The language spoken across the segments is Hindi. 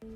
नमस्कार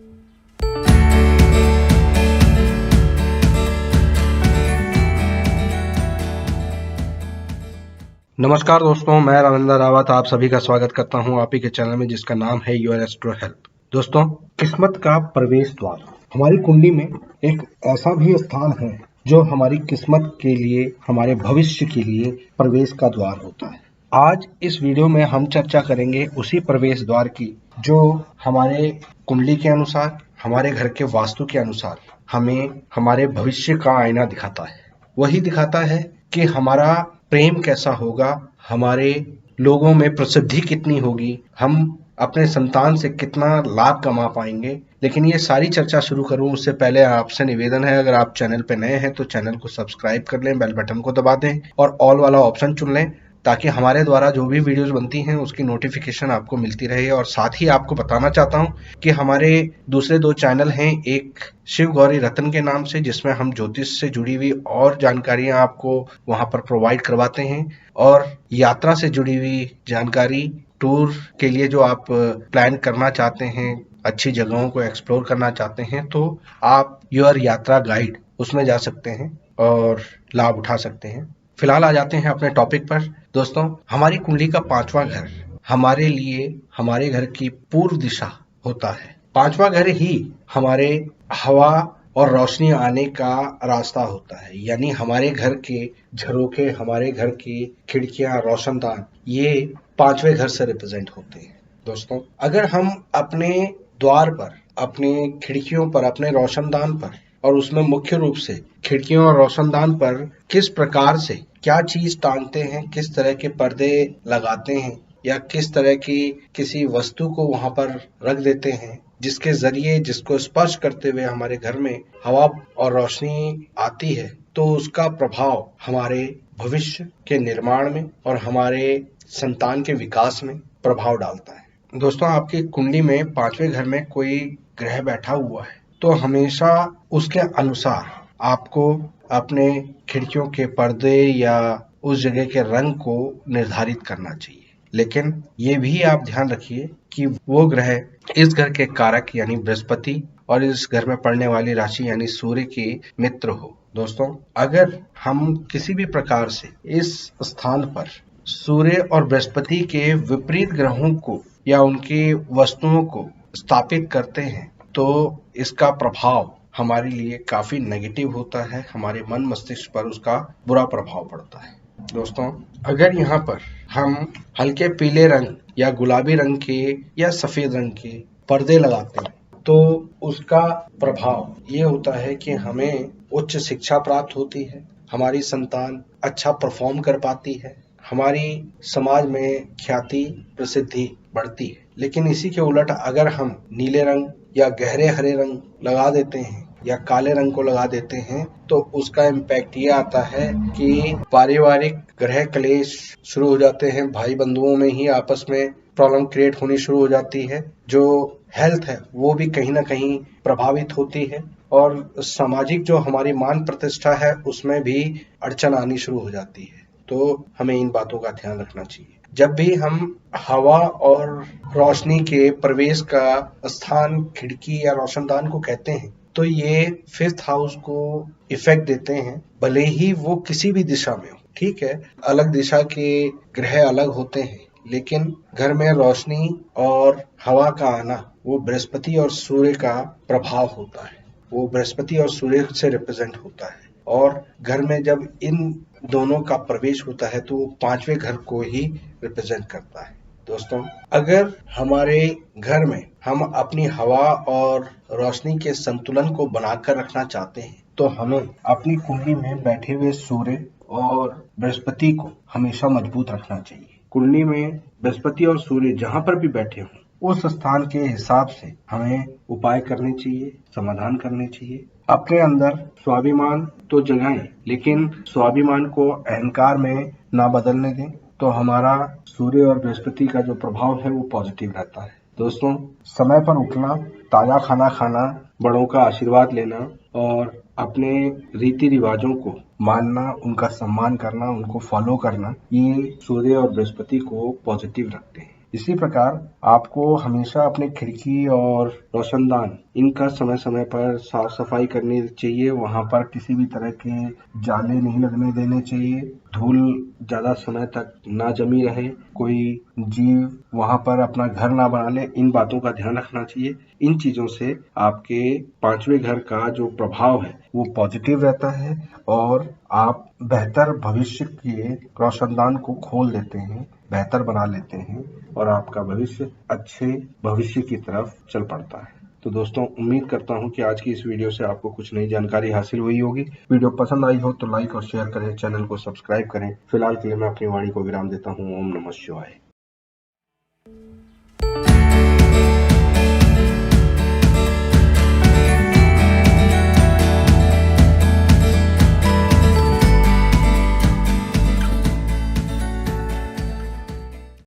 दोस्तों, मैं रविंद्र रावत आप सभी का स्वागत करता हूं आप ही के चैनल में जिसका नाम है योर एस्ट्रो हेल्प। दोस्तों, किस्मत का प्रवेश द्वार हमारी कुंडली में एक ऐसा भी स्थान है जो हमारी किस्मत के लिए, हमारे भविष्य के लिए प्रवेश का द्वार होता है। आज इस वीडियो में हम चर्चा करेंगे उसी प्रवेश द्वार की जो हमारे कुंडली के अनुसार, हमारे घर के वास्तु के अनुसार हमें हमारे भविष्य का आईना दिखाता है। वही दिखाता है कि हमारा प्रेम कैसा होगा, हमारे लोगों में प्रसिद्धि कितनी होगी, हम अपने संतान से कितना लाभ कमा पाएंगे। लेकिन ये सारी चर्चा शुरू करूं उससे पहले आपसे निवेदन है, अगर आप चैनल पे नए हैं तो चैनल को सब्सक्राइब कर लें, बेल बटन को दबा दें और ऑल वाला ऑप्शन चुन लें ताकि हमारे द्वारा जो भी वीडियोस बनती हैं उसकी नोटिफिकेशन आपको मिलती रहे। और साथ ही आपको बताना चाहता हूं कि हमारे दूसरे 2 चैनल हैं, एक शिव गौरी रतन के नाम से जिसमें हम ज्योतिष से जुड़ी हुई और जानकारियां आपको वहां पर प्रोवाइड करवाते हैं, और यात्रा से जुड़ी हुई जानकारी, टूर के लिए जो आप प्लान करना चाहते हैं, अच्छी जगहों को एक्सप्लोर करना चाहते हैं, तो आप योर यात्रा गाइड उसमें जा सकते हैं और लाभ उठा सकते हैं। फिलहाल आ जाते हैं अपने टॉपिक पर। दोस्तों, हमारी कुंडली का 5वां घर हमारे लिए हमारे घर की पूर्व दिशा होता है। 5वां घर ही हमारे हवा और रोशनी आने का रास्ता होता है, यानी हमारे घर के झरोखे, हमारे घर की खिड़कियां, रोशनदान, ये 5वें घर से रिप्रेजेंट होते हैं। दोस्तों, अगर हम अपने द्वार पर, अपने खिड़कियों पर, अपने रोशनदान पर, और उसमें मुख्य रूप से खिड़कियों और रोशनदान पर किस प्रकार से क्या चीज टांगते हैं, किस तरह के पर्दे लगाते हैं या किस तरह की किसी वस्तु को वहां पर रख देते हैं जिसके जरिए, जिसको स्पर्श करते हुए हमारे घर में हवा और रोशनी आती है, तो उसका प्रभाव हमारे भविष्य के निर्माण में और हमारे संतान के विकास में प्रभाव डालता है। दोस्तों, आपकी कुंडली में 5वें घर में कोई ग्रह बैठा हुआ है तो हमेशा उसके अनुसार आपको अपने खिड़कियों के पर्दे या उस जगह के रंग को निर्धारित करना चाहिए। लेकिन ये भी आप ध्यान रखिए कि वो ग्रह इस घर के कारक यानी बृहस्पति और इस घर में पड़ने वाली राशि यानी सूर्य के मित्र हो। दोस्तों, अगर हम किसी भी प्रकार से इस स्थान पर सूर्य और बृहस्पति के विपरीत ग्रहों को या उनकी वस्तुओं को स्थापित करते हैं तो इसका प्रभाव हमारे लिए काफी नेगेटिव होता है, हमारे मन मस्तिष्क पर उसका बुरा प्रभाव पड़ता है। दोस्तों, अगर यहाँ पर हम हल्के पीले रंग या गुलाबी रंग के या सफेद रंग के पर्दे लगाते हैं तो उसका प्रभाव ये होता है कि हमें उच्च शिक्षा प्राप्त होती है, हमारी संतान अच्छा परफॉर्म कर पाती है, हमारी समाज में ख्याति, प्रसिद्धि बढ़ती है। लेकिन इसी के उलट अगर हम नीले रंग या गहरे हरे रंग लगा देते हैं या काले रंग को लगा देते हैं तो उसका इम्पैक्ट ये आता है कि पारिवारिक ग्रह क्लेश शुरू हो जाते हैं, भाई बंधुओं में ही आपस में प्रॉब्लम क्रिएट होनी शुरू हो जाती है, जो हेल्थ है वो भी कहीं ना कहीं प्रभावित होती है और सामाजिक जो हमारी मान प्रतिष्ठा है उसमें भी अड़चन आनी शुरू हो जाती है। तो हमें इन बातों का ध्यान रखना चाहिए। जब भी हम हवा और रोशनी के प्रवेश का स्थान खिड़की या रोशनदान को कहते हैं तो ये 5th हाउस को इफेक्ट देते हैं, भले ही वो किसी भी दिशा में हो। ठीक है, अलग दिशा के ग्रह अलग होते हैं, लेकिन घर में रोशनी और हवा का आना वो बृहस्पति और सूर्य का प्रभाव होता है, वो बृहस्पति और सूर्य से रिप्रेजेंट होता है। और घर में जब इन दोनों का प्रवेश होता है तो वो 5वें घर को ही रिप्रेजेंट करता है। दोस्तों, अगर हमारे घर में हम अपनी हवा और रोशनी के संतुलन को बनाकर रखना चाहते हैं तो हमें अपनी कुंडली में बैठे हुए सूर्य और बृहस्पति को हमेशा मजबूत रखना चाहिए। कुंडली में बृहस्पति और सूर्य जहां पर भी बैठे हों उस स्थान के हिसाब से हमें उपाय करने चाहिए, समाधान करने चाहिए। अपने अंदर स्वाभिमान तो जगाएं, लेकिन स्वाभिमान को अहंकार में ना बदलने दें, तो हमारा सूर्य और बृहस्पति का जो प्रभाव है वो पॉजिटिव रहता है। दोस्तों, समय पर उठना, ताजा खाना खाना, बड़ों का आशीर्वाद लेना और अपने रीति रिवाजों को मानना, उनका सम्मान करना, उनको फॉलो करना, ये सूर्य और बृहस्पति को पॉजिटिव रखते हैं। इसी प्रकार आपको हमेशा अपने खिड़की और रोशनदान इनका समय समय पर साफ सफाई करनी चाहिए। वहां पर किसी भी तरह के जाले नहीं लगने देने चाहिए, धूल ज्यादा समय तक ना जमी रहे, कोई जीव वहां पर अपना घर ना बना ले, इन बातों का ध्यान रखना चाहिए। इन चीजों से आपके पांचवें घर का जो प्रभाव है वो पॉजिटिव रहता है और आप बेहतर भविष्य के रोशनदान को खोल देते हैं, बेहतर बना लेते हैं और आपका भविष्य अच्छे भविष्य की तरफ चल पड़ता है। तो दोस्तों, उम्मीद करता हूं कि आज की इस वीडियो से आपको कुछ नई जानकारी हासिल हुई होगी। वीडियो पसंद आई हो तो लाइक और शेयर करें, चैनल को सब्सक्राइब करें। फिलहाल के लिए मैं अपनी वाणी को विराम देता हूं। ओम नमः शिवाय।